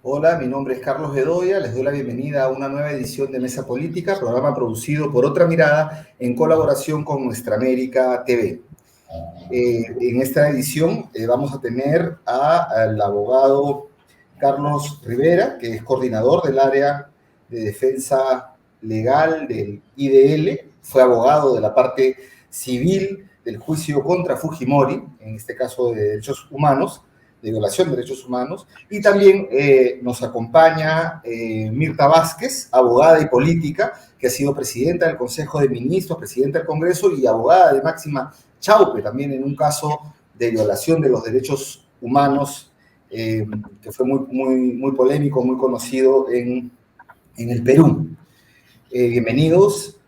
Hola, mi nombre es Carlos Bedoya, les doy la bienvenida a una nueva edición de Mesa Política, programa producido por Otra Mirada en colaboración con Nuestra América TV. En esta edición vamos a tener al abogado Carlos Rivera, que es coordinador del área de defensa legal del IDL, fue abogado de la parte civil del juicio contra Fujimori, en este caso de derechos humanos, de violación de derechos humanos, y también nos acompaña Mirta Vázquez, abogada y política, que ha sido presidenta del Consejo de Ministros, presidenta del Congreso y abogada de máxima Chaupe, también en un caso de violación de los derechos humanos que fue muy polémico, muy conocido en el Perú. Bienvenidos.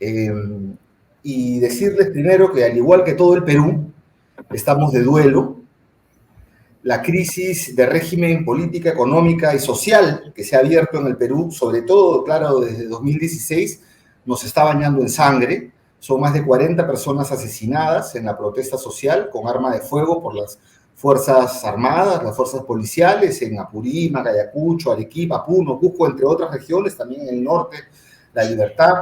Y decirles primero que al igual que todo el Perú, estamos de duelo. La crisis de régimen política, económica y social que se ha abierto en el Perú, sobre todo, claro, desde 2016, nos está bañando en sangre. Son más de 40 personas asesinadas en la protesta social con arma de fuego por las Fuerzas Armadas, las fuerzas policiales en Apurímac, Ayacucho, Arequipa, Puno, Cusco, entre otras regiones, también en el norte, La Libertad.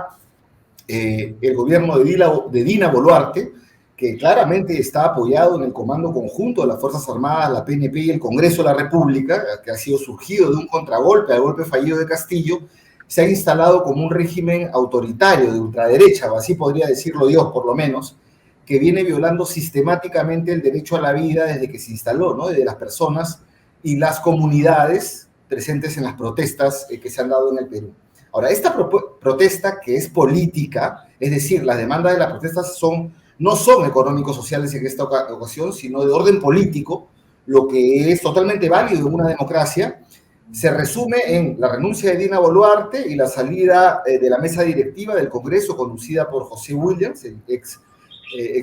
El gobierno de Dina Boluarte, que claramente está apoyado en el Comando Conjunto de las Fuerzas Armadas, la PNP y el Congreso de la República, que ha sido surgido de un contragolpe al golpe fallido de Castillo, se ha instalado como un régimen autoritario de ultraderecha, o así podría decirlo Dios por lo menos, que viene violando sistemáticamente el derecho a la vida desde que se instaló, ¿no? Desde las personas y las comunidades presentes en las protestas que se han dado en el Perú. Ahora, esta protesta que es política, es decir, las demandas de las protestas no son económicos sociales en esta ocasión, sino de orden político, lo que es totalmente válido en una democracia, se resume en la renuncia de Dina Boluarte y la salida de la mesa directiva del Congreso, conducida por José Williams, el ex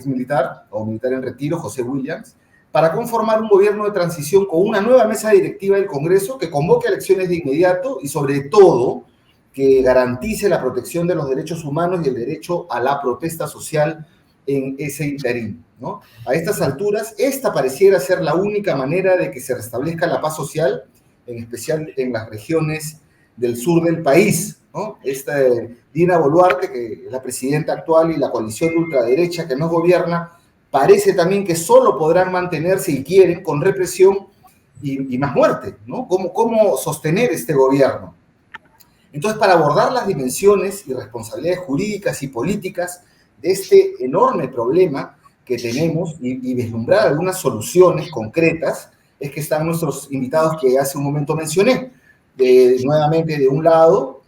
militar o militar en retiro, José Williams, para conformar un gobierno de transición con una nueva mesa directiva del Congreso que convoque elecciones de inmediato y sobre todo que garantice la protección de los derechos humanos y el derecho a la protesta social en ese interín, ¿no? A estas alturas, esta pareciera ser la única manera de que se restablezca la paz social, en especial en las regiones del sur del país, ¿no? Dina Boluarte, que es la presidenta actual, y la coalición de ultraderecha que nos gobierna, parece también que solo podrán mantenerse, y quieren, con represión y más muerte, ¿no? ¿Cómo sostener este gobierno? Entonces, para abordar las dimensiones y responsabilidades jurídicas y políticas de este enorme problema que tenemos y vislumbrar algunas soluciones concretas, es que están nuestros invitados que hace un momento mencioné. Nuevamente, de un lado,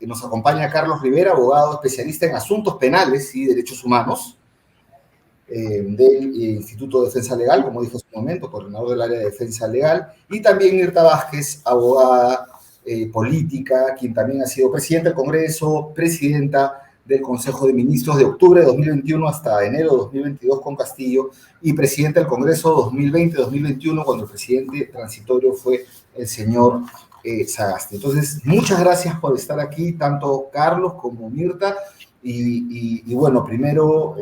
nos acompaña Carlos Rivera, abogado especialista en asuntos penales y derechos humanos del Instituto de Defensa Legal, como dijo en su momento, coordinador del área de defensa legal, y también Mirta Vázquez, abogada política, quien también ha sido presidenta del Congreso, presidenta del Consejo de Ministros de octubre de 2021 hasta enero de 2022 con Castillo, y presidenta del Congreso 2020-2021 cuando el presidente transitorio fue el señor Sagasti. Entonces, muchas gracias por estar aquí, tanto Carlos como Mirta, y bueno, primero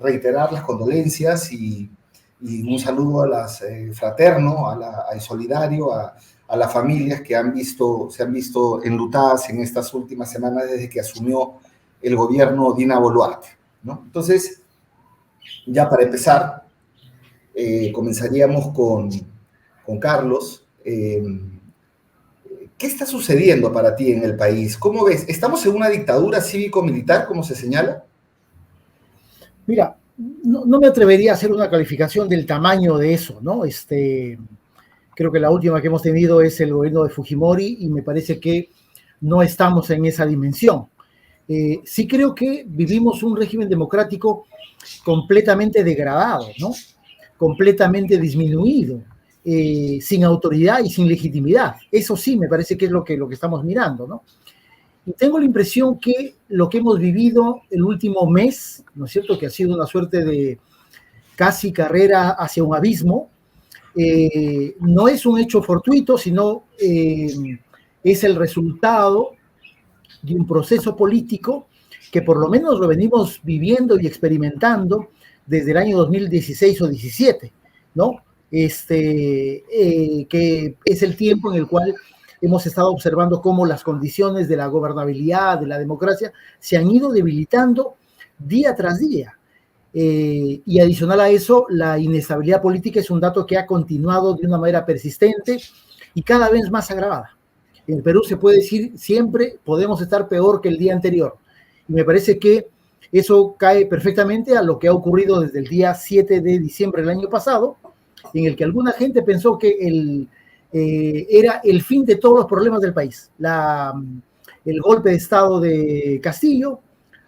reiterar las condolencias y un saludo a las fraterno, al solidario, a las familias que se han visto enlutadas en estas últimas semanas desde que asumió el gobierno Dina Boluarte, ¿no? Entonces, ya para empezar, comenzaríamos con Carlos. ¿Qué está sucediendo para ti en el país? ¿Cómo ves? ¿Estamos en una dictadura cívico-militar, como se señala? Mira, no me atrevería a hacer una calificación del tamaño de eso, ¿no? Creo que la última que hemos tenido es el gobierno de Fujimori y me parece que no estamos en esa dimensión. Sí creo que vivimos un régimen democrático completamente degradado, ¿no? Completamente disminuido, sin autoridad y sin legitimidad. Eso sí me parece que es lo que estamos mirando, ¿no? Y tengo la impresión que lo que hemos vivido el último mes, ¿no es cierto?, que ha sido una suerte de casi carrera hacia un abismo, no es un hecho fortuito, sino es el resultado de un proceso político que por lo menos lo venimos viviendo y experimentando desde el año 2016 o 17, ¿no? que es el tiempo en el cual hemos estado observando cómo las condiciones de la gobernabilidad, de la democracia, se han ido debilitando día tras día. Y adicional a eso, la inestabilidad política es un dato que ha continuado de una manera persistente y cada vez más agravada. En el Perú se puede decir siempre podemos estar peor que el día anterior. Y me parece que eso cae perfectamente a lo que ha ocurrido desde el día 7 de diciembre del año pasado, en el que alguna gente pensó que era el fin de todos los problemas del país. El golpe de Estado de Castillo,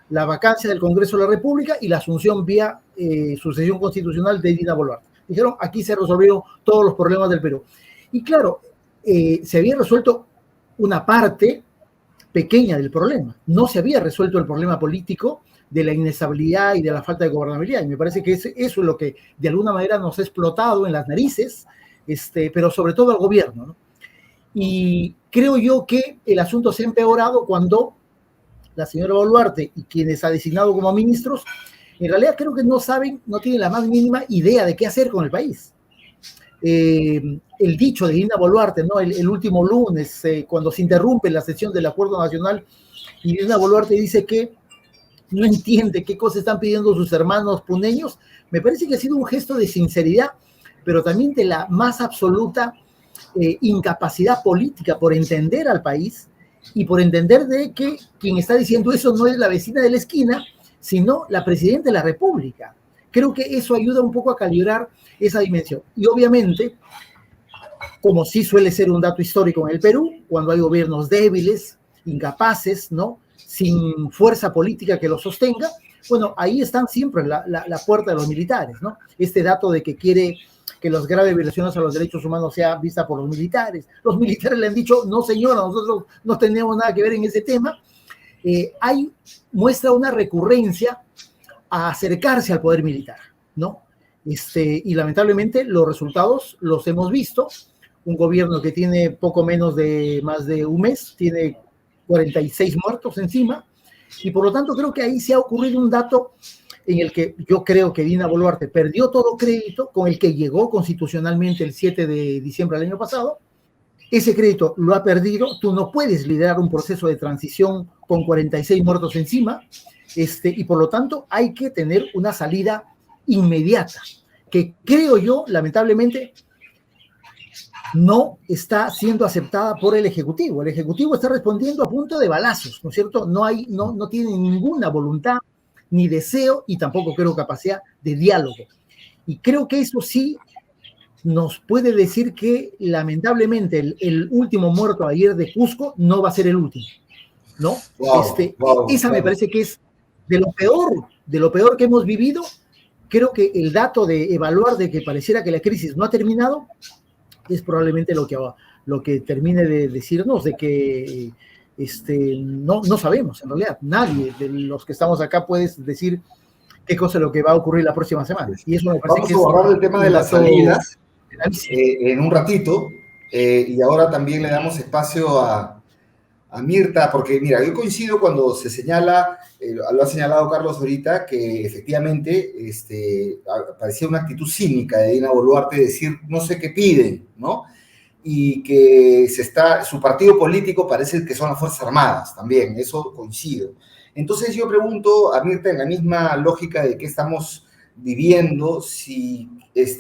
la vacancia del Congreso de la República y la asunción vía sucesión constitucional de Dina Boluarte. Dijeron, aquí se resolvieron todos los problemas del Perú. Y claro, se había resuelto una parte pequeña del problema. No se había resuelto el problema político de la inestabilidad y de la falta de gobernabilidad. Y me parece que eso es lo que de alguna manera nos ha explotado en las narices, pero sobre todo al gobierno, ¿no? Y creo yo que el asunto se ha empeorado cuando la señora Boluarte y quienes ha designado como ministros, en realidad creo que no saben, no tienen la más mínima idea de qué hacer con el país. El dicho de Dina Boluarte, ¿no? El último lunes, cuando se interrumpe la sesión del Acuerdo Nacional, y Dina Boluarte dice que no entiende qué cosas están pidiendo sus hermanos puneños, me parece que ha sido un gesto de sinceridad, pero también de la más absoluta incapacidad política por entender al país y por entender de que quien está diciendo eso no es la vecina de la esquina, sino la presidenta de la República. Creo que eso ayuda un poco a calibrar esa dimensión. Y obviamente, como sí suele ser un dato histórico en el Perú, cuando hay gobiernos débiles, incapaces, ¿no? Sin fuerza política que los sostenga, bueno, ahí están siempre la puerta de los militares, ¿no? Este dato de que quiere que las graves violaciones a los derechos humanos sean vistas por los militares. Los militares le han dicho, no señora, nosotros no tenemos nada que ver en ese tema. Muestra una recurrencia a acercarse al poder militar, ¿no? Y lamentablemente los resultados los hemos visto. Un gobierno que tiene poco menos de más de un mes, tiene 46 muertos encima, y por lo tanto creo que ahí se ha ocurrido un dato en el que yo creo que Dina Boluarte perdió todo crédito con el que llegó constitucionalmente el 7 de diciembre del año pasado. Ese crédito lo ha perdido. Tú no puedes liderar un proceso de transición con 46 muertos encima, y por lo tanto hay que tener una salida inmediata, que creo yo, lamentablemente, no está siendo aceptada por el Ejecutivo. El Ejecutivo está respondiendo a punta de balazos, ¿no es cierto? No tiene ninguna voluntad ni deseo y tampoco creo capacidad de diálogo. Y creo que eso sí nos puede decir que lamentablemente el último muerto ayer de Cusco no va a ser el último, ¿no? Esa me parece que es de lo peor que hemos vivido. Creo que el dato de evaluar de que pareciera que la crisis no ha terminado es probablemente lo que termine de decirnos de que no sabemos, en realidad. Nadie de los que estamos acá puede decir qué cosa es lo que va a ocurrir la próxima semana. Y eso me parece Vamos a abordar el tema de las salidas en un ratito, y ahora también le damos espacio a Mirta, porque mira, yo coincido cuando se señala, lo ha señalado Carlos ahorita, que efectivamente parecía una actitud cínica de Dina Boluarte decir no sé qué piden, ¿no? Y que su partido político parece que son las Fuerzas Armadas también, eso coincido. Entonces yo pregunto a Mirta, en la misma lógica de que estamos viviendo, si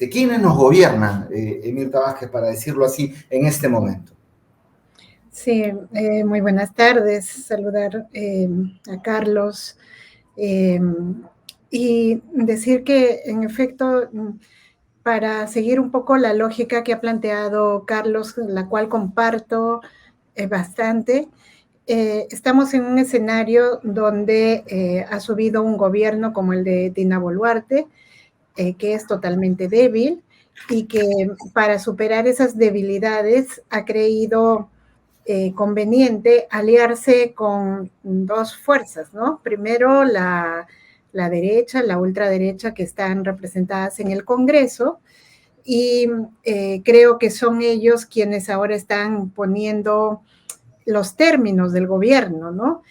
¿quiénes nos gobiernan, Mirta Vázquez, para decirlo así, en este momento? Sí, muy buenas tardes. Saludar a Carlos y decir que, en efecto, para seguir un poco la lógica que ha planteado Carlos, la cual comparto bastante, estamos en un escenario donde ha subido un gobierno como el de Dina Boluarte, que es totalmente débil y que para superar esas debilidades ha creído conveniente aliarse con dos fuerzas, ¿no? Primero la derecha, la ultraderecha, que están representadas en el Congreso, y creo que son ellos quienes ahora están poniendo los términos del gobierno, ¿no?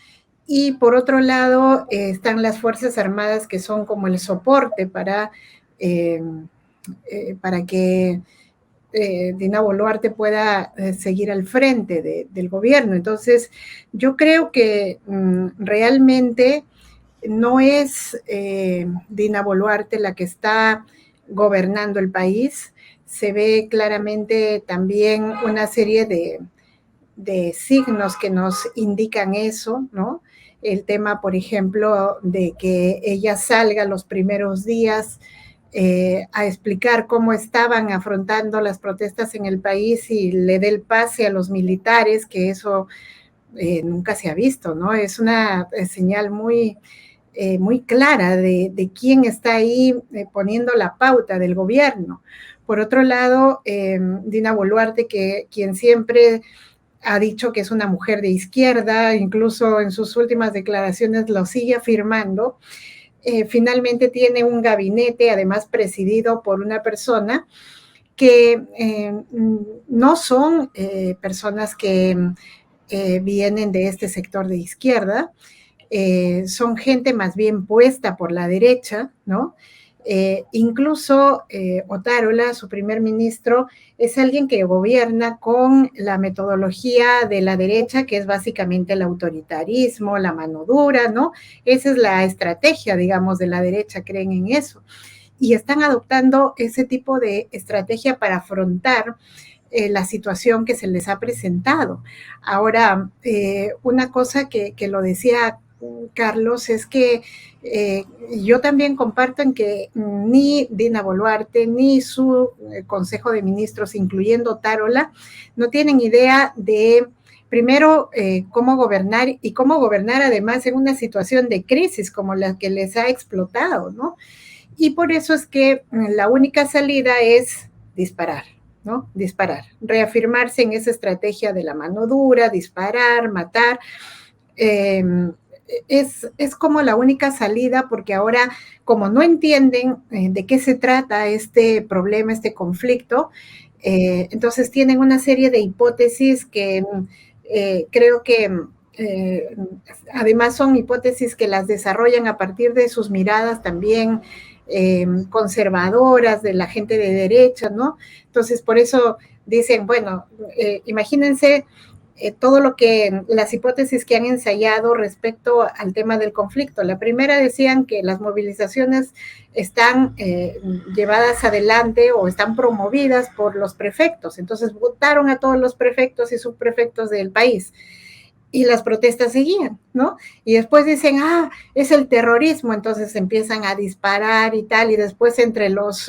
Y por otro lado están las Fuerzas Armadas, que son como el soporte para para que Dina Boluarte pueda seguir al frente del gobierno. Entonces, yo creo que realmente no es Dina Boluarte la que está gobernando el país. Se ve claramente también una serie de signos que nos indican eso, ¿no? El tema, por ejemplo, de que ella salga los primeros días a explicar cómo estaban afrontando las protestas en el país y le dé el pase a los militares, que eso nunca se ha visto, ¿no? Es una señal muy clara de quién está ahí poniendo la pauta del gobierno. Por otro lado, Dina Boluarte, quien siempre ha dicho que es una mujer de izquierda, incluso en sus últimas declaraciones lo sigue afirmando, finalmente tiene un gabinete, además presidido por una persona que no son personas que vienen de este sector de izquierda, son gente más bien puesta por la derecha, ¿no? Incluso Otárola, su primer ministro, es alguien que gobierna con la metodología de la derecha, que es básicamente el autoritarismo, la mano dura, ¿no? Esa es la estrategia, digamos, de la derecha, creen en eso. Y están adoptando ese tipo de estrategia para afrontar la situación que se les ha presentado. Ahora, una cosa que lo decía Carlos, es que yo también comparto en que ni Dina Boluarte ni su Consejo de Ministros, incluyendo Tarola, no tienen idea de, primero, cómo gobernar y cómo gobernar además en una situación de crisis como la que les ha explotado, ¿no? Y por eso es que la única salida es disparar, ¿no? Disparar, reafirmarse en esa estrategia de la mano dura, disparar, matar. Es como la única salida, porque ahora, como no entienden de qué se trata este problema, este conflicto, entonces tienen una serie de hipótesis que creo que además son hipótesis que las desarrollan a partir de sus miradas también conservadoras, de la gente de derecha, ¿no? Entonces, por eso dicen, bueno, imagínense todo lo que, las hipótesis que han ensayado respecto al tema del conflicto. La primera decían que las movilizaciones están llevadas adelante o están promovidas por los prefectos, entonces votaron a todos los prefectos y subprefectos del país. Y las protestas seguían, ¿no? Y después dicen, es el terrorismo, entonces empiezan a disparar y tal, y después entre los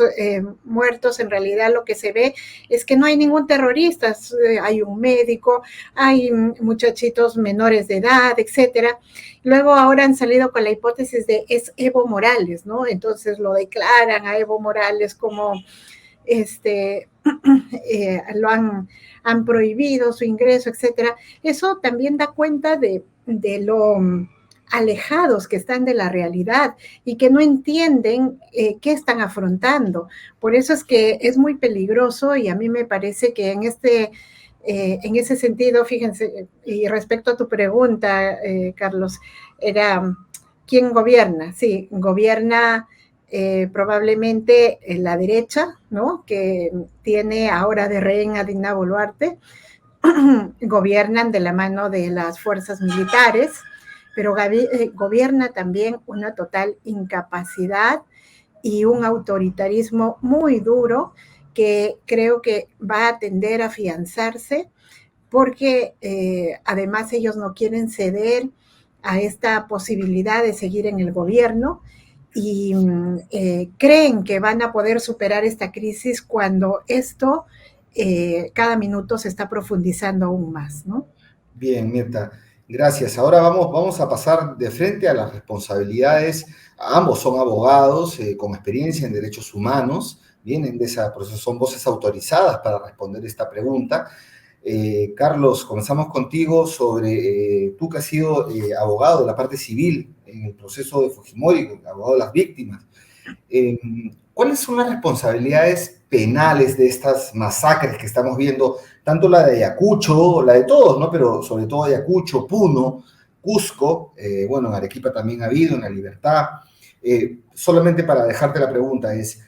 muertos en realidad lo que se ve es que no hay ningún terrorista, hay un médico, hay muchachitos menores de edad, etcétera. Luego ahora han salido con la hipótesis de es Evo Morales, ¿no? Entonces lo declaran a Evo Morales como lo han prohibido su ingreso, etcétera. Eso también da cuenta de lo alejados que están de la realidad y que no entienden qué están afrontando. Por eso es que es muy peligroso, y a mí me parece que en ese sentido, fíjense, y respecto a tu pregunta, Carlos, era ¿quién gobierna? Sí, gobierna probablemente la derecha, ¿no? Que tiene ahora de rehén a Dina Boluarte, gobiernan de la mano de las fuerzas militares, pero gobierna también una total incapacidad y un autoritarismo muy duro que creo que va a tender a afianzarse, porque además ellos no quieren ceder a esta posibilidad de seguir en el gobierno, y creen que van a poder superar esta crisis cuando esto cada minuto se está profundizando aún más, ¿no? Bien, Mirta, gracias. Ahora vamos a pasar de frente a las responsabilidades. Ambos son abogados con experiencia en derechos humanos, vienen de esa proceso, son voces autorizadas para responder esta pregunta. Carlos, comenzamos contigo sobre, tú que has sido abogado de la parte civil en el proceso de Fujimori, abogado de las víctimas. ¿Cuáles son las responsabilidades penales de estas masacres que estamos viendo? Tanto la de Ayacucho, la de todos, ¿no? Pero sobre todo Ayacucho, Puno, Cusco, bueno, en Arequipa también ha habido, en La Libertad. Solamente para dejarte la pregunta es,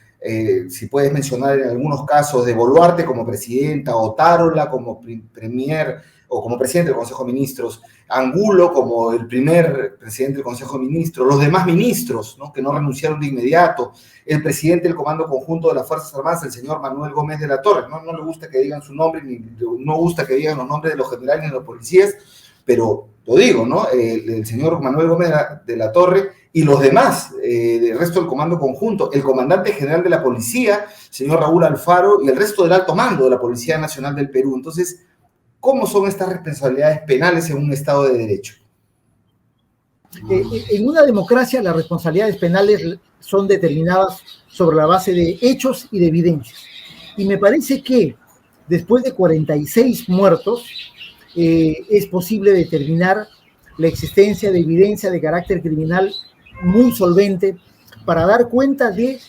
si puedes mencionar en algunos casos de Boluarte como presidenta, Otárola como premier o como presidente del Consejo de Ministros, Angulo como el primer presidente del Consejo de Ministros, los demás ministros, ¿no?, que no renunciaron de inmediato, el presidente del Comando Conjunto de las Fuerzas Armadas, el señor Manuel Gómez de la Torre. No le gusta que digan su nombre, ni no gusta que digan los nombres de los generales ni de los policías, pero lo digo, ¿no? El señor Manuel Gómez de la Torre y los demás, del resto del Comando Conjunto, el comandante general de la policía, señor Raúl Alfaro, y el resto del alto mando de la Policía Nacional del Perú. Entonces, ¿cómo son estas responsabilidades penales en un Estado de Derecho? En una democracia, las responsabilidades penales son determinadas sobre la base de hechos y de evidencias. Y me parece que después de 46 muertos, es posible determinar la existencia de evidencia de carácter criminal muy solvente para dar cuenta de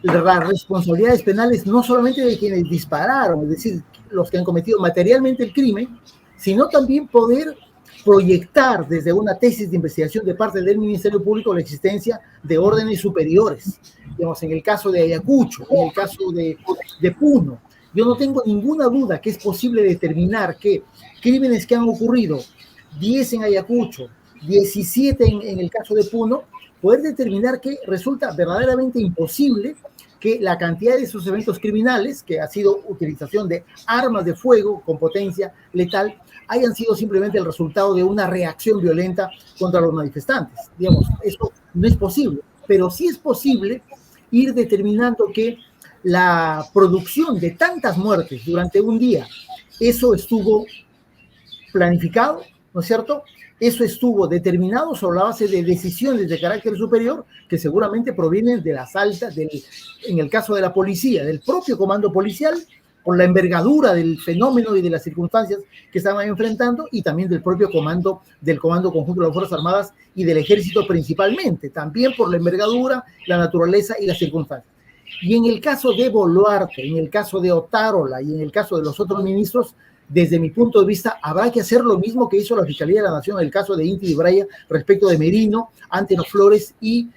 las responsabilidades penales no solamente de quienes dispararon, es decir, los que han cometido materialmente el crimen, sino también poder proyectar desde una tesis de investigación de parte del Ministerio Público la existencia de órdenes superiores. Digamos, en el caso de Ayacucho, en el caso de Puno, yo no tengo ninguna duda que es posible determinar que crímenes que han ocurrido, 10 en Ayacucho, 17 en el caso de Puno, poder determinar que resulta verdaderamente imposible que la cantidad de esos eventos criminales, que ha sido utilización de armas de fuego con potencia letal, hayan sido simplemente el resultado de una reacción violenta contra los manifestantes. Digamos, eso no es posible, pero sí es posible ir determinando que la producción de tantas muertes durante un día, eso estuvo planificado, ¿no es cierto? Eso estuvo determinado sobre la base de decisiones de carácter superior que seguramente provienen de las altas, en el caso de la policía, del propio comando policial, por la envergadura del fenómeno y de las circunstancias que estaban enfrentando, y también del propio comando, del Comando Conjunto de las Fuerzas Armadas y del Ejército principalmente, también por la envergadura, la naturaleza y las circunstancias. Y en el caso de Boluarte, en el caso de Otárola y en el caso de los otros ministros, desde mi punto de vista, habrá que hacer lo mismo que hizo la Fiscalía de la Nación en el caso de Inti de Braya respecto de Merino, Antero Flores y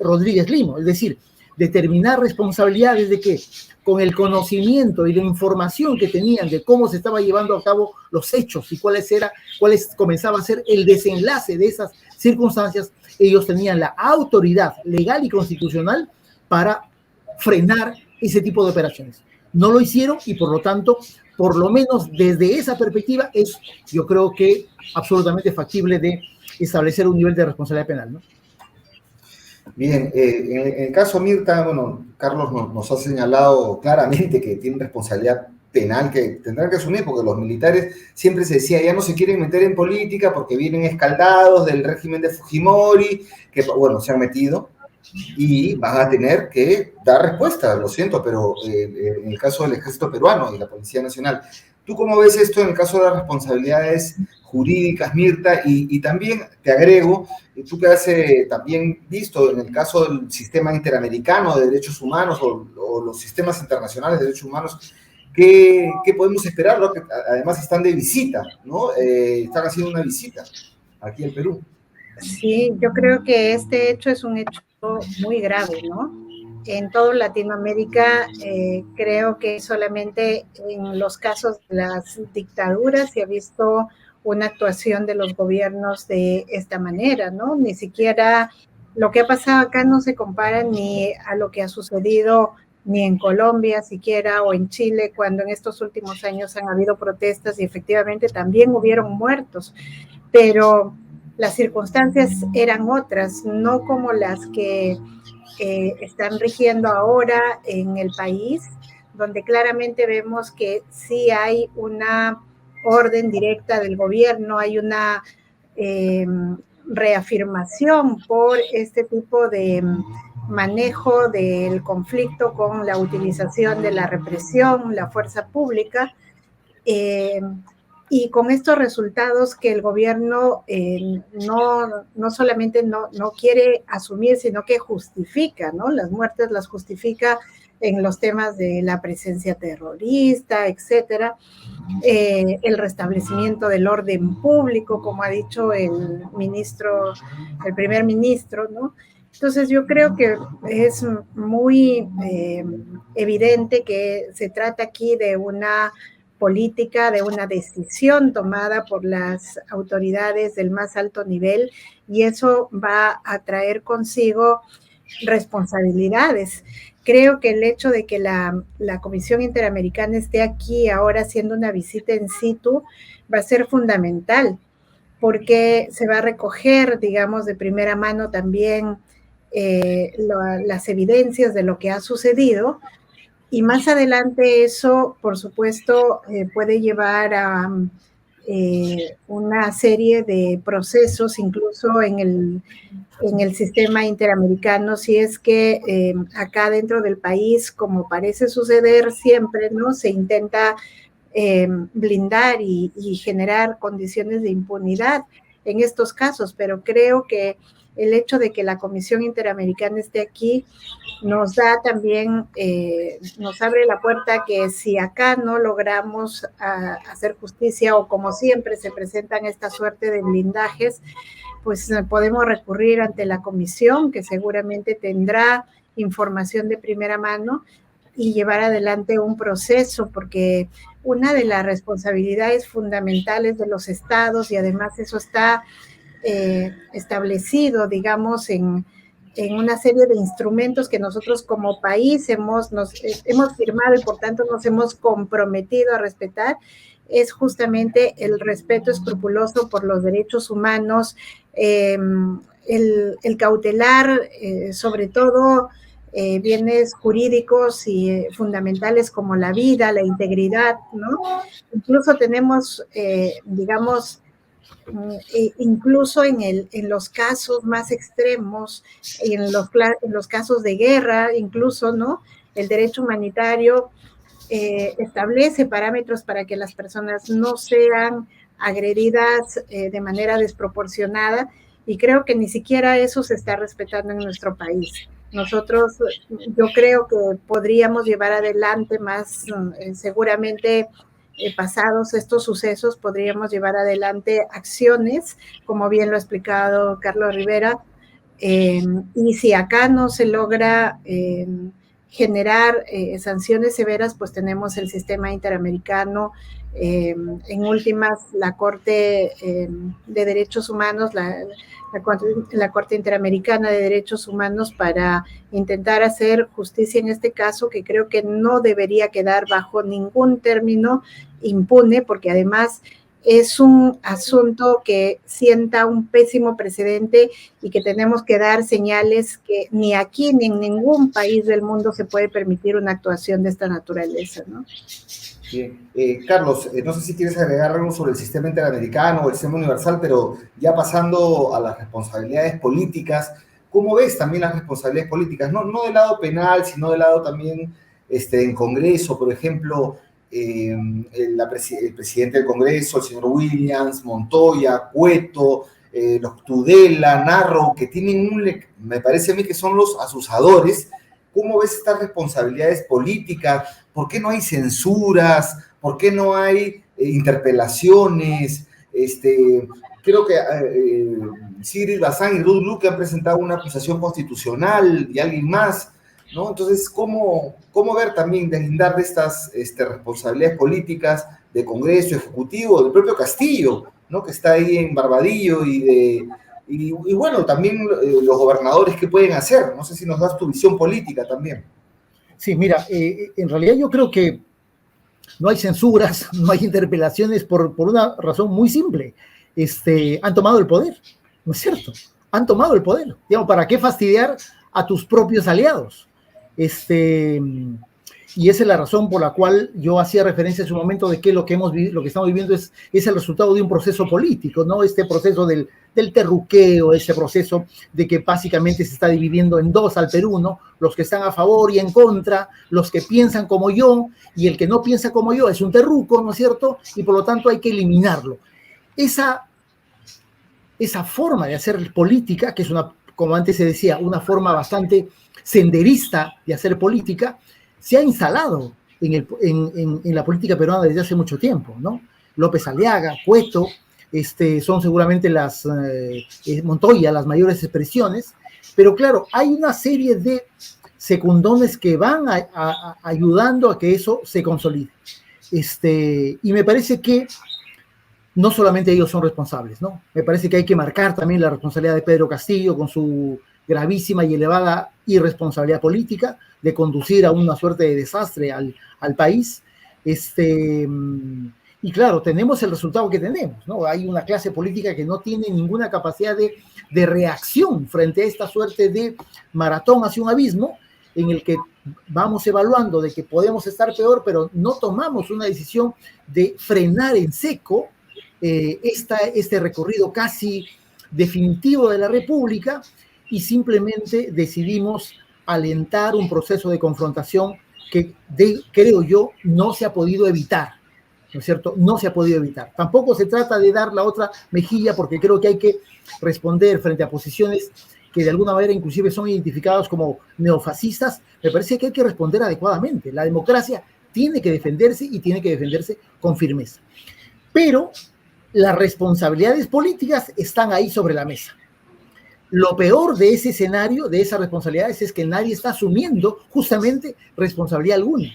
Rodríguez Limo. Es decir, determinar responsabilidades de que, con el conocimiento y la información que tenían de cómo se estaba llevando a cabo los hechos y cuál comenzaba a ser el desenlace de esas circunstancias, ellos tenían la autoridad legal y constitucional para frenar ese tipo de operaciones. No lo hicieron y, por lo tanto, por lo menos desde esa perspectiva, es, yo creo que, absolutamente factible de establecer un nivel de responsabilidad penal, ¿no? Bien, en el caso Mirta, bueno, Carlos nos ha señalado claramente que tiene responsabilidad penal que tendrán que asumir, porque los militares siempre se decía, ya no se quieren meter en política porque vienen escaldados del régimen de Fujimori, que, bueno, se han metido y van a tener que dar respuesta, lo siento, pero en el caso del Ejército Peruano y la Policía Nacional, ¿tú cómo ves esto en el caso de las responsabilidades jurídicas, Mirta? Y también te agrego, tú que has también visto en el caso del sistema interamericano de derechos humanos o los sistemas internacionales de derechos humanos, ¿qué podemos esperar, ¿no? Que además están de visita, ¿no? Están haciendo una visita aquí en Perú. Sí, yo creo que este hecho es un hecho muy grave, ¿no? En toda Latinoamérica, creo que solamente en los casos de las dictaduras se ha visto una actuación de los gobiernos de esta manera, ¿no? Ni siquiera lo que ha pasado acá no se compara ni a lo que ha sucedido ni en Colombia siquiera o en Chile, cuando en estos últimos años han habido protestas y efectivamente también hubieron muertos, pero las circunstancias eran otras, no como las que están rigiendo ahora en el país, donde claramente vemos que sí hay una orden directa del gobierno, hay una reafirmación por este tipo de manejo del conflicto con la utilización de la represión, la fuerza pública, y con estos resultados que el gobierno no solamente no quiere asumir, sino que justifica, ¿no? Las muertes las justifica en los temas de la presencia terrorista, etcétera, el restablecimiento del orden público, como ha dicho el primer ministro, ¿no? Entonces yo creo que es muy evidente que se trata aquí de una política, de una decisión tomada por las autoridades del más alto nivel, y eso va a traer consigo responsabilidades. Creo que el hecho de que la Comisión Interamericana esté aquí ahora haciendo una visita in situ va a ser fundamental, porque se va a recoger, digamos, de primera mano también las evidencias de lo que ha sucedido, y más adelante eso, por supuesto, puede llevar a una serie de procesos, incluso en el sistema interamericano, si es que acá dentro del país, como parece suceder siempre, ¿no? Se intenta blindar y generar condiciones de impunidad en estos casos, pero creo que el hecho de que la Comisión Interamericana esté aquí nos da también, nos abre la puerta que si acá no logramos hacer justicia, o como siempre se presentan esta suerte de blindajes, pues podemos recurrir ante la comisión, que seguramente tendrá información de primera mano, y llevar adelante un proceso, porque una de las responsabilidades fundamentales de los estados, y además eso está establecido, digamos, en una serie de instrumentos que nosotros como país hemos firmado y por tanto nos hemos comprometido a respetar, es justamente el respeto escrupuloso por los derechos humanos, el cautelar, sobre todo, bienes jurídicos y fundamentales como la vida, la integridad, ¿no? Incluso tenemos, digamos, incluso en los casos más extremos, en los casos de guerra, incluso, ¿no? El derecho humanitario establece parámetros para que las personas no sean agredidas de manera desproporcionada, y creo que ni siquiera eso se está respetando en nuestro país. Nosotros, yo creo que podríamos llevar adelante más, seguramente, pasados estos sucesos, podríamos llevar adelante acciones, como bien lo ha explicado Carlos Rivera, y si acá no se logra generar sanciones severas, pues tenemos el sistema interamericano, en últimas la Corte de Derechos Humanos, la Corte Interamericana de Derechos Humanos, para intentar hacer justicia en este caso, que creo que no debería quedar bajo ningún término impune, porque además es un asunto que sienta un pésimo precedente y que tenemos que dar señales que ni aquí ni en ningún país del mundo se puede permitir una actuación de esta naturaleza, ¿no? Bien. Carlos, no sé si quieres agregar algo sobre el sistema interamericano o el sistema universal, pero ya pasando a las responsabilidades políticas, ¿cómo ves también las responsabilidades políticas? No del lado penal, sino del lado también en Congreso, por ejemplo, el presidente del Congreso, el señor Williams, Montoya, Cueto, los Tudela, Narro, que tienen me parece a mí que son los asusadores. ¿Cómo ves estas responsabilidades políticas? ¿Por qué no hay censuras? ¿Por qué no hay interpelaciones? Creo que Sigrid Bazán y Ruth Luque han presentado una acusación constitucional y alguien más, ¿no? Entonces, ¿cómo ver también, deslindar de estas responsabilidades políticas de Congreso, Ejecutivo, del propio Castillo, ¿no? Que está ahí en Barbadillo, y bueno, también los gobernadores, ¿qué pueden hacer? No sé si nos das tu visión política también. Sí, mira, en realidad yo creo que no hay censuras, no hay interpelaciones por una razón muy simple. Han tomado el poder, ¿no es cierto? Han tomado el poder. Digamos, ¿para qué fastidiar a tus propios aliados? Y esa es la razón por la cual yo hacía referencia en su momento de que lo que estamos viviendo es el resultado de un proceso político, ¿no? Este proceso del terruqueo, ese proceso de que básicamente se está dividiendo en dos al Perú, ¿no? Los que están a favor y en contra, los que piensan como yo, y el que no piensa como yo es un terruco, ¿no es cierto? Y por lo tanto hay que eliminarlo. Esa forma de hacer política, que es como antes se decía, una forma bastante senderista de hacer política, se ha instalado en la política peruana desde hace mucho tiempo, ¿no? López Aliaga, Cueto, son seguramente las Montoya, las mayores expresiones, pero claro, hay una serie de secundones que van ayudando a que eso se consolide. Y me parece que no solamente ellos son responsables, ¿no? Me parece que hay que marcar también la responsabilidad de Pedro Castillo con su gravísima y elevada irresponsabilidad política de conducir a una suerte de desastre al país. Y claro, tenemos el resultado que tenemos, ¿no? Hay una clase política que no tiene ninguna capacidad de reacción frente a esta suerte de maratón hacia un abismo en el que vamos evaluando de que podemos estar peor, pero no tomamos una decisión de frenar en seco este recorrido casi definitivo de la República y simplemente decidimos alentar un proceso de confrontación que, creo yo, no se ha podido evitar, ¿no es cierto? No se ha podido evitar. Tampoco se trata de dar la otra mejilla porque creo que hay que responder frente a posiciones que de alguna manera inclusive son identificadas como neofascistas. Me parece que hay que responder adecuadamente. La democracia tiene que defenderse y tiene que defenderse con firmeza. Pero las responsabilidades políticas están ahí sobre la mesa. Lo peor de ese escenario, de esas responsabilidades, es que nadie está asumiendo justamente responsabilidad alguna.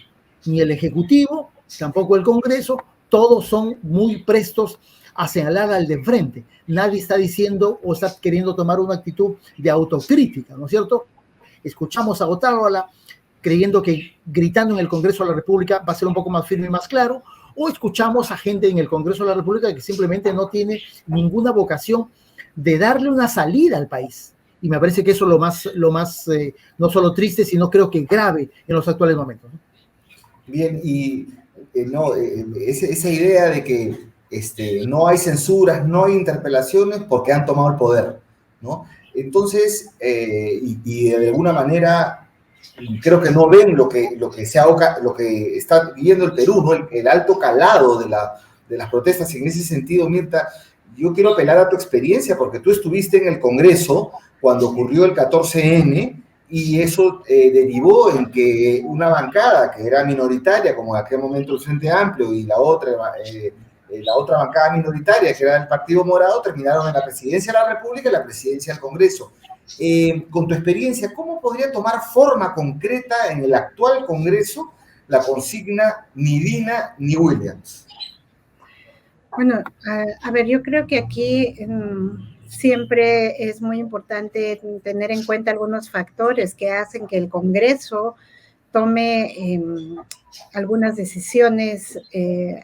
Ni el Ejecutivo, tampoco el Congreso, todos son muy prestos a señalar al de enfrente. Nadie está diciendo o está queriendo tomar una actitud de autocrítica, ¿no es cierto? Escuchamos a Otárola creyendo que gritando en el Congreso de la República va a ser un poco más firme y más claro, o escuchamos a gente en el Congreso de la República que simplemente no tiene ninguna vocación de darle una salida al país. Y me parece que eso es lo más no solo triste, sino creo que grave en los actuales momentos, ¿no? Bien, y esa idea de que no hay censuras, no hay interpelaciones porque han tomado el poder, ¿no? Entonces, y de alguna manera creo que no ven lo que está viviendo el Perú, ¿no? El alto calado de las protestas. Y en ese sentido, Mirta, yo quiero apelar a tu experiencia, porque tú estuviste en el Congreso cuando ocurrió el 14N, y eso derivó en que una bancada que era minoritaria, como en aquel momento el Frente Amplio, y la otra bancada minoritaria, que era el Partido Morado, terminaron en la presidencia de la República y la presidencia del Congreso. Con tu experiencia, ¿cómo podría tomar forma concreta en el actual Congreso la consigna ni Dina ni Williams? Bueno, a ver, yo creo que aquí siempre es muy importante tener en cuenta algunos factores que hacen que el Congreso tome algunas decisiones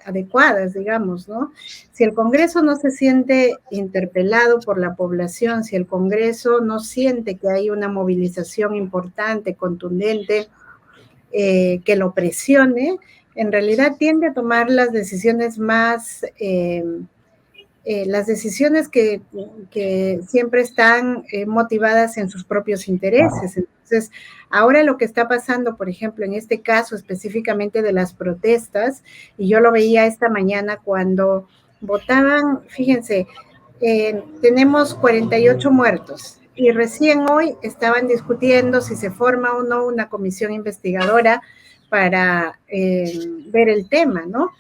adecuadas, digamos, ¿no? Si el Congreso no se siente interpelado por la población, si el Congreso no siente que hay una movilización importante, contundente, que lo presione, en realidad tiende a tomar las decisiones más, las decisiones que siempre están motivadas en sus propios intereses. Entonces, ahora lo que está pasando, por ejemplo, en este caso específicamente de las protestas, y yo lo veía esta mañana cuando votaban, fíjense, tenemos 48 muertos, y recién hoy estaban discutiendo si se forma o no una comisión investigadora para ver el tema, ¿no?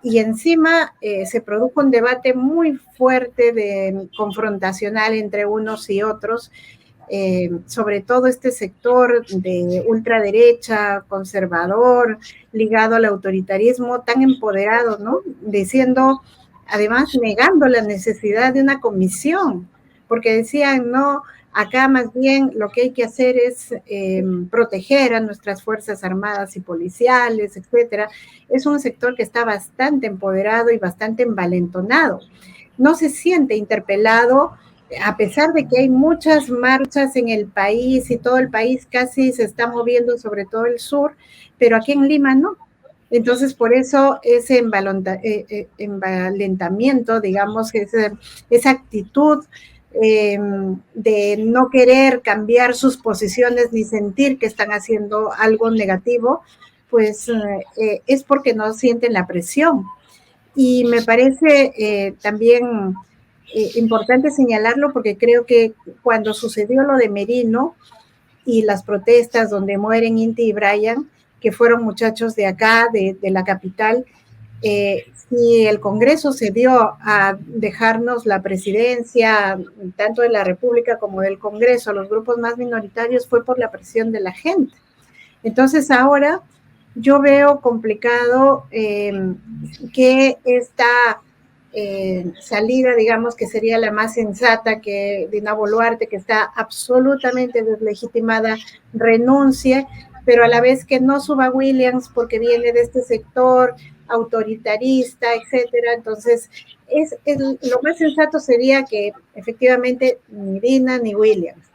Y encima se produjo un debate muy fuerte confrontacional entre unos y otros, sobre todo este sector de ultraderecha, conservador, ligado al autoritarismo, tan empoderado, ¿no? Diciendo, además, negando la necesidad de una comisión, porque decían, no, acá más bien lo que hay que hacer es proteger a nuestras Fuerzas Armadas y policiales, etcétera. Es un sector que está bastante empoderado y bastante envalentonado. No se siente interpelado, a pesar de que hay muchas marchas en el país y todo el país casi se está moviendo, sobre todo el sur, pero aquí en Lima no. Entonces, por eso ese envalentamiento, digamos, esa actitud de no querer cambiar sus posiciones ni sentir que están haciendo algo negativo, pues es porque no sienten la presión. Y me parece también importante señalarlo porque creo que cuando sucedió lo de Merino y las protestas donde mueren Inti y Brian, que fueron muchachos de acá, de la capital, Si el Congreso se dio a dejarnos la presidencia, tanto de la República como del Congreso, los grupos más minoritarios, fue por la presión de la gente. Entonces ahora yo veo complicado que esta salida, digamos, que sería la más sensata, que Dina Boluarte, que está absolutamente deslegitimada, renuncie, pero a la vez que no suba Williams porque viene de este sector autoritarista, etcétera. Entonces, lo más sensato sería que efectivamente ni Dina ni Williams,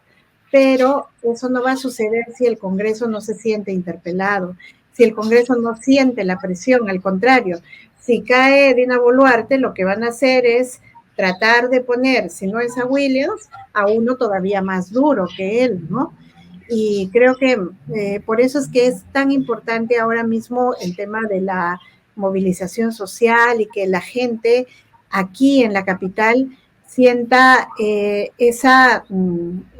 pero eso no va a suceder si el Congreso no se siente interpelado, si el Congreso no siente la presión, al contrario. Si cae Dina Boluarte, lo que van a hacer es tratar de poner, si no es a Williams, a uno todavía más duro que él, ¿no? Y creo que por eso es que es tan importante ahora mismo el tema de la movilización social y que la gente aquí en la capital sienta esa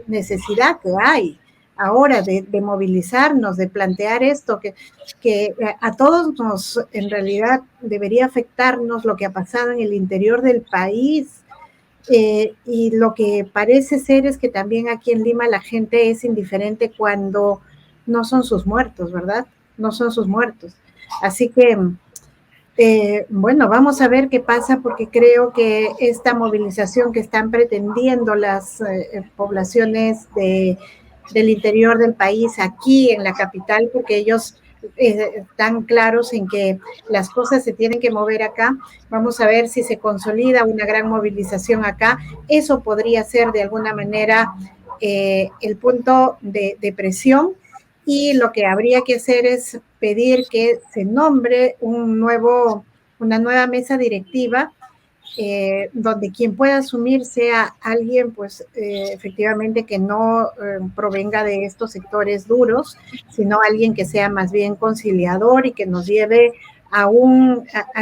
necesidad que hay ahora de movilizarnos, de plantear esto, que a todos nos, en realidad, debería afectarnos lo que ha pasado en el interior del país. Y lo que parece ser es que también aquí en Lima la gente es indiferente cuando no son sus muertos, ¿verdad? No son sus muertos. Así que, bueno, vamos a ver qué pasa, porque creo que esta movilización que están pretendiendo las poblaciones del interior del país aquí en la capital, porque ellos están claros en que las cosas se tienen que mover acá. Vamos a ver si se consolida una gran movilización acá. Eso podría ser de alguna manera el punto de presión, y lo que habría que hacer es pedir que se nombre una nueva mesa directiva, donde quien pueda asumir sea alguien, pues, efectivamente, que no provenga de estos sectores duros, sino alguien que sea más bien conciliador y que nos lleve a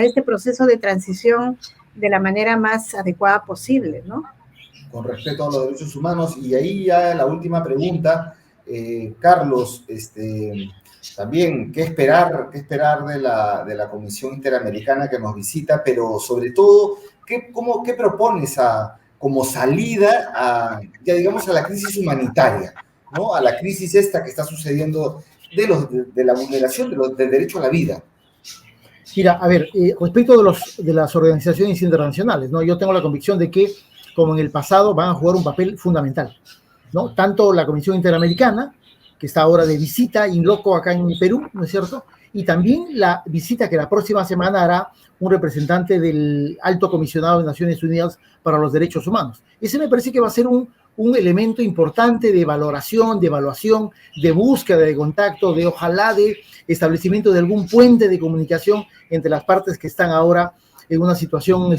este proceso de transición de la manera más adecuada posible, ¿no? Con respeto a los derechos humanos. Y ahí ya la última pregunta, Carlos, también, ¿qué esperar de la Comisión Interamericana que nos visita? Pero sobre todo, ¿qué propones como salida ya digamos, a la crisis humanitaria, ¿no? A la crisis esta que está sucediendo de la vulneración del derecho a la vida? Mira, a ver, respecto de las organizaciones internacionales, ¿no? Yo tengo la convicción de que, como en el pasado, van a jugar un papel fundamental, ¿no? Tanto la Comisión Interamericana, que está ahora de visita in loco acá en Perú, ¿no es cierto? Y también la visita que la próxima semana hará un representante del Alto Comisionado de Naciones Unidas para los Derechos Humanos. Ese me parece que va a ser un elemento importante de valoración, de evaluación, de búsqueda de contacto, de ojalá de establecimiento de algún puente de comunicación entre las partes que están ahora en una situación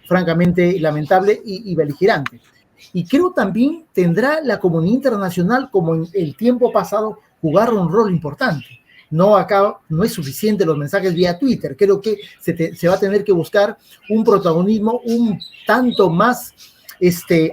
francamente lamentable y beligerante. Y creo también tendrá la comunidad internacional, como en el tiempo pasado, jugar un rol importante. No es suficiente los mensajes vía Twitter. Creo que se va a tener que buscar un protagonismo un tanto más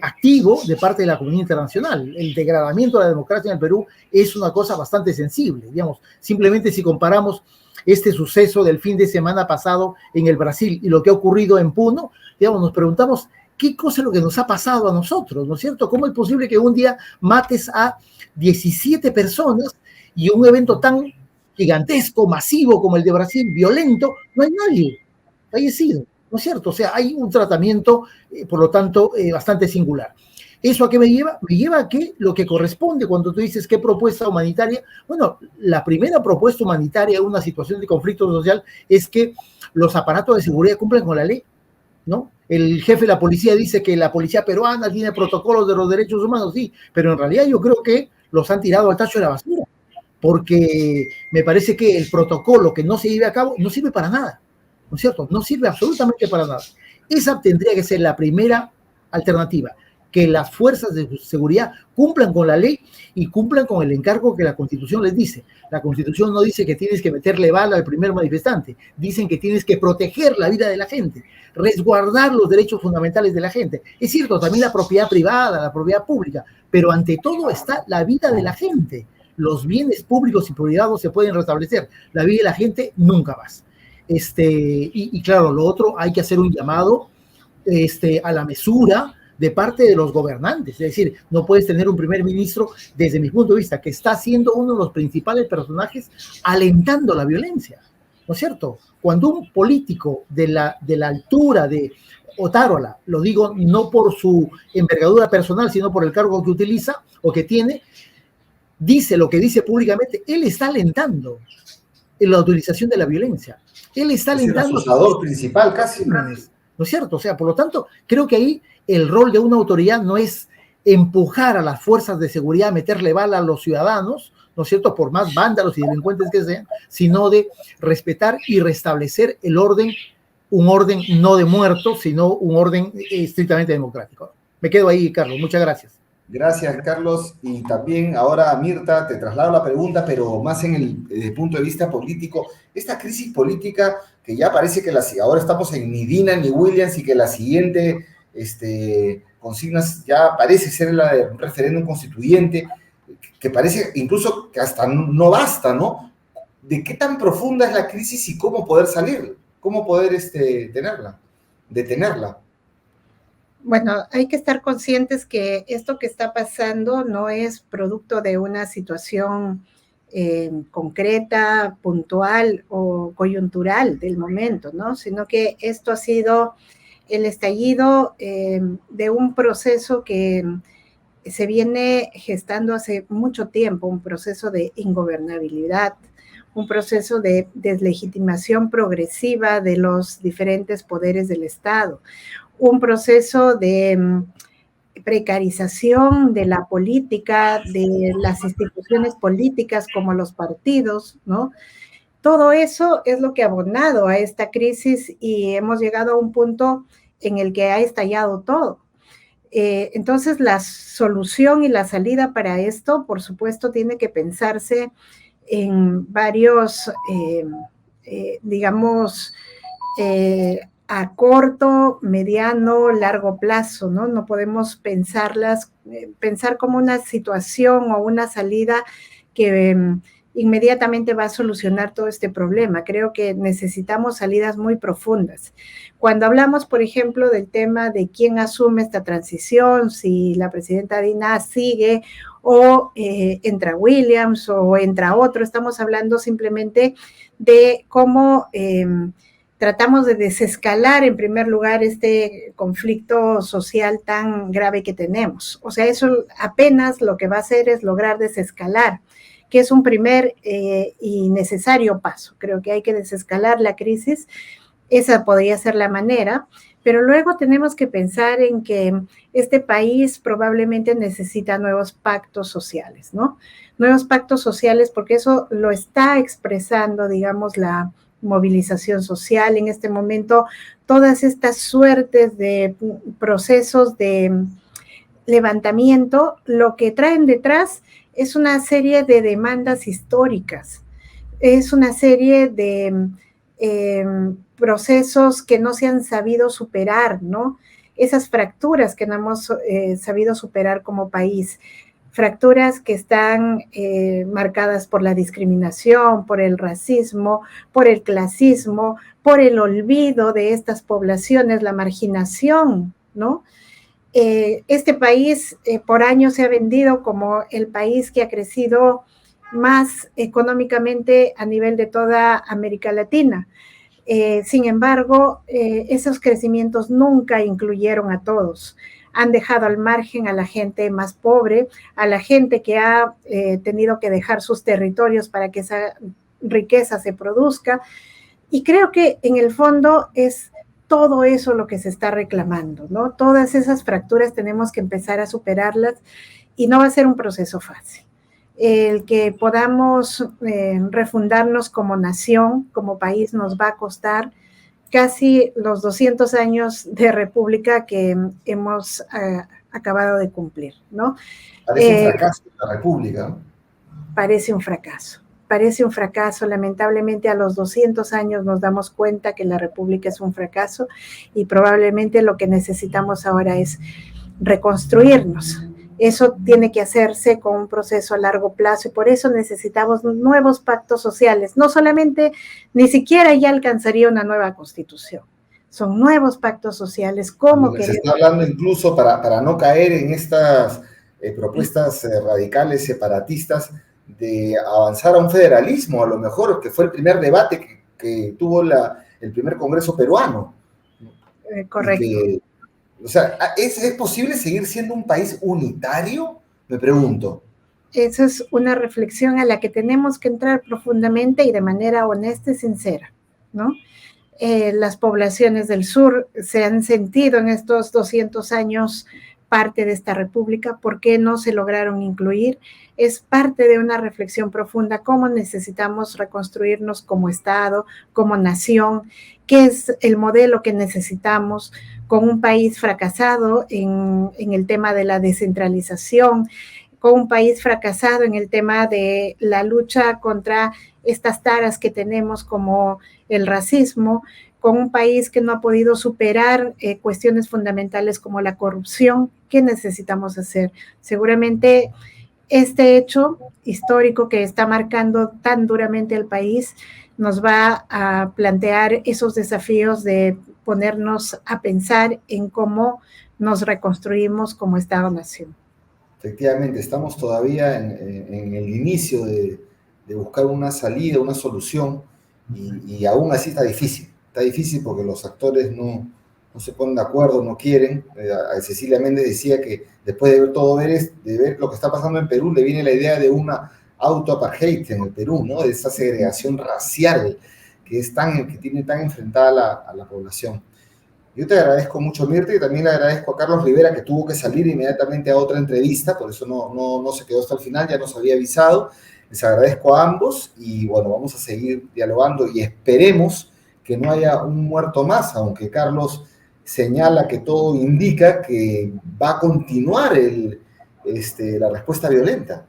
activo de parte de la comunidad internacional. El degradamiento de la democracia en el Perú es una cosa bastante sensible, digamos. Simplemente si comparamos este suceso del fin de semana pasado en el Brasil y lo que ha ocurrido en Puno, digamos, nos preguntamos qué cosa es lo que nos ha pasado a nosotros, ¿no es cierto? ¿Cómo es posible que un día mates a 17 personas y un evento tan gigantesco, masivo como el de Brasil, violento, no hay nadie fallecido, ¿no es cierto? O sea, hay un tratamiento, por lo tanto, bastante singular. ¿Eso a qué me lleva? Me lleva a que lo que corresponde cuando tú dices qué propuesta humanitaria, bueno, la primera propuesta humanitaria en una situación de conflicto social es que los aparatos de seguridad cumplan con la ley, ¿no? El jefe de la policía dice que la policía peruana tiene protocolos de los derechos humanos, sí, pero en realidad yo creo que los han tirado al tacho de la basura, porque me parece que el protocolo que no se lleve a cabo no sirve para nada, ¿no es cierto? No sirve absolutamente para nada. Esa tendría que ser la primera alternativa, que las fuerzas de seguridad cumplan con la ley y cumplan con el encargo que la Constitución les dice. La Constitución no dice que tienes que meterle bala al primer manifestante, dicen que tienes que proteger la vida de la gente, resguardar los derechos fundamentales de la gente. Es cierto, también la propiedad privada, la propiedad pública, pero ante todo está la vida de la gente. Los bienes públicos y privados se pueden restablecer, la vida de la gente nunca más. Y claro, lo otro, hay que hacer un llamado a la mesura de parte de los gobernantes. Es decir, no puedes tener un primer ministro, desde mi punto de vista, que está siendo uno de los principales personajes alentando la violencia, ¿no es cierto? Cuando un político de la altura de Otárola, lo digo no por su envergadura personal, sino por el cargo que utiliza o que tiene, dice lo que dice públicamente, él está alentando en la utilización de la violencia. Él está alentando... Es el acusador principal casi. ¿No es cierto? O sea, por lo tanto, creo que ahí el rol de una autoridad no es empujar a las fuerzas de seguridad a meterle bala a los ciudadanos, ¿no es cierto?, por más vándalos y delincuentes que sean, sino de respetar y restablecer el orden, un orden no de muertos, sino un orden estrictamente democrático. Me quedo ahí, Carlos. Muchas gracias. Gracias, Carlos. Y también ahora, Mirta, te traslado la pregunta, pero más en el punto de vista político. Esta crisis política que ya parece que ahora estamos en ni Dina ni Williams y que la siguiente consignas ya parece ser la de un referéndum constituyente, que parece incluso que hasta no basta, ¿no? ¿De qué tan profunda es la crisis y cómo poder salir? ¿Cómo poder detenerla? Bueno, hay que estar conscientes que esto que está pasando no es producto de una situación concreta, puntual o coyuntural del momento, ¿no? Sino que esto ha sido el estallido de un proceso que se viene gestando hace mucho tiempo, un proceso de ingobernabilidad, un proceso de deslegitimación progresiva de los diferentes poderes del Estado, un proceso de precarización de la política, de las instituciones políticas como los partidos, ¿no? Todo eso es lo que ha abonado a esta crisis y hemos llegado a un punto en el que ha estallado todo. Entonces, la solución y la salida para esto, por supuesto, tiene que pensarse en varios, digamos, a corto, mediano, largo plazo, ¿no? No podemos pensar como una situación o una salida que inmediatamente va a solucionar todo este problema. Creo que necesitamos salidas muy profundas. Cuando hablamos, por ejemplo, del tema de quién asume esta transición, si la presidenta Dina sigue o entra Williams o entra otro, estamos hablando simplemente de cómo tratamos de desescalar en primer lugar este conflicto social tan grave que tenemos. O sea, eso apenas lo que va a hacer es lograr desescalar, que es un primer y necesario paso. Creo que hay que desescalar la crisis, esa podría ser la manera, pero luego tenemos que pensar en que este país probablemente necesita nuevos pactos sociales, ¿no? Nuevos pactos sociales, porque eso lo está expresando, digamos, la movilización social en este momento, todas estas suertes de procesos de levantamiento, lo que traen detrás es una serie de demandas históricas, es una serie de procesos que no se han sabido superar, ¿no? Esas fracturas que no hemos sabido superar como país, fracturas que están marcadas por la discriminación, por el racismo, por el clasismo, por el olvido de estas poblaciones, la marginación, ¿no? Este país por años se ha vendido como el país que ha crecido más económicamente a nivel de toda América Latina. Sin embargo, esos crecimientos nunca incluyeron a todos. Han dejado al margen a la gente más pobre, a la gente que ha tenido que dejar sus territorios para que esa riqueza se produzca. Y creo que en el fondo es todo eso lo que se está reclamando, ¿no? Todas esas fracturas tenemos que empezar a superarlas y no va a ser un proceso fácil. El que podamos refundarnos como nación, como país, nos va a costar casi los 200 años de república que hemos acabado de cumplir, ¿no? Parece un fracaso la república, ¿no? Parece un fracaso, lamentablemente a los 200 años nos damos cuenta que la república es un fracaso y probablemente lo que necesitamos ahora es reconstruirnos, Eso tiene que hacerse con un proceso a largo plazo y por eso necesitamos nuevos pactos sociales. No solamente, ni siquiera ya alcanzaría una nueva constitución. Son nuevos pactos sociales. ¿Cómo Se está hablando incluso para no caer en estas propuestas radicales, separatistas, de avanzar a un federalismo, a lo mejor, que fue el primer debate que tuvo el primer Congreso peruano. Correcto. O sea, ¿es posible seguir siendo un país unitario? Me pregunto. Esa es una reflexión a la que tenemos que entrar profundamente y de manera honesta y sincera, ¿no? Las poblaciones del sur se han sentido en estos 200 años parte de esta república. ¿Por qué no se lograron incluir? Es parte de una reflexión profunda, cómo necesitamos reconstruirnos como Estado, como nación, qué es el modelo que necesitamos con un país fracasado en el tema de la descentralización, con un país fracasado en el tema de la lucha contra estas taras que tenemos como el racismo, con un país que no ha podido superar cuestiones fundamentales como la corrupción. ¿Qué necesitamos hacer? Seguramente este hecho histórico que está marcando tan duramente al país nos va a plantear esos desafíos de ponernos a pensar en cómo nos reconstruimos como Estado-nación. Efectivamente, estamos todavía en el inicio de buscar una salida, una solución, y aún así está difícil porque los actores no se ponen de acuerdo, no quieren. Cecilia Méndez decía que después de ver lo que está pasando en Perú, le viene la idea de una auto-apartheid en el Perú, ¿no? De esa segregación racial que tiene tan enfrentada a la población. Yo te agradezco mucho, Mirta, y también le agradezco a Carlos Rivera, que tuvo que salir inmediatamente a otra entrevista, por eso no se quedó hasta el final, ya nos había avisado. Les agradezco a ambos y bueno, vamos a seguir dialogando y esperemos que no haya un muerto más, aunque Carlos señala que todo indica que va a continuar la respuesta violenta.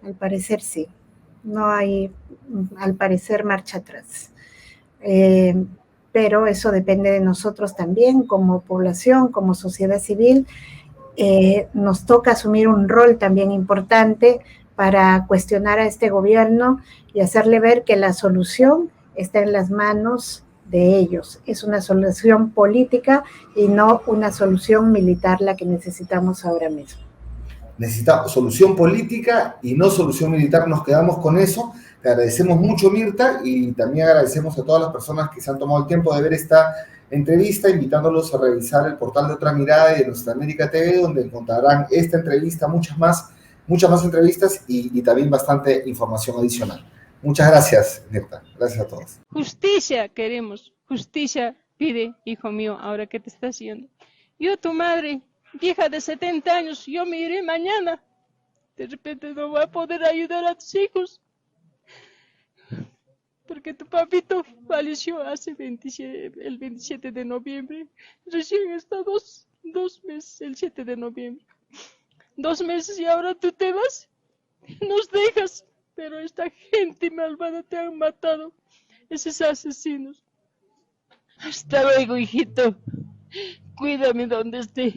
Al parecer sí, no hay, al parecer, marcha atrás. Pero eso depende de nosotros también, como población, como sociedad civil. Nos toca asumir un rol también importante para cuestionar a este gobierno y hacerle ver que la solución está en las manos de ellos. Es una solución política y no una solución militar la que necesitamos ahora mismo. Necesitamos solución política y no solución militar, nos quedamos con eso. Te agradecemos mucho, Mirta, y también agradecemos a todas las personas que se han tomado el tiempo de ver esta entrevista, invitándolos a revisar el portal de Otra Mirada y de Nuestra América TV, donde encontrarán esta entrevista, muchas más entrevistas y también bastante información adicional. Muchas gracias, Mirta. Gracias a todos. Justicia queremos, justicia pide, hijo mío, ahora que te estás yendo. Yo, tu madre, vieja de 70 años, yo me iré mañana. De repente no voy a poder ayudar a tus hijos. Porque tu papito falleció el 27 de noviembre. Recién está dos meses, el 7 de noviembre. 2 meses y ahora tú te vas. Nos dejas. Pero esta gente malvada te han matado. Esos asesinos. Hasta luego, hijito. Cuídame donde esté.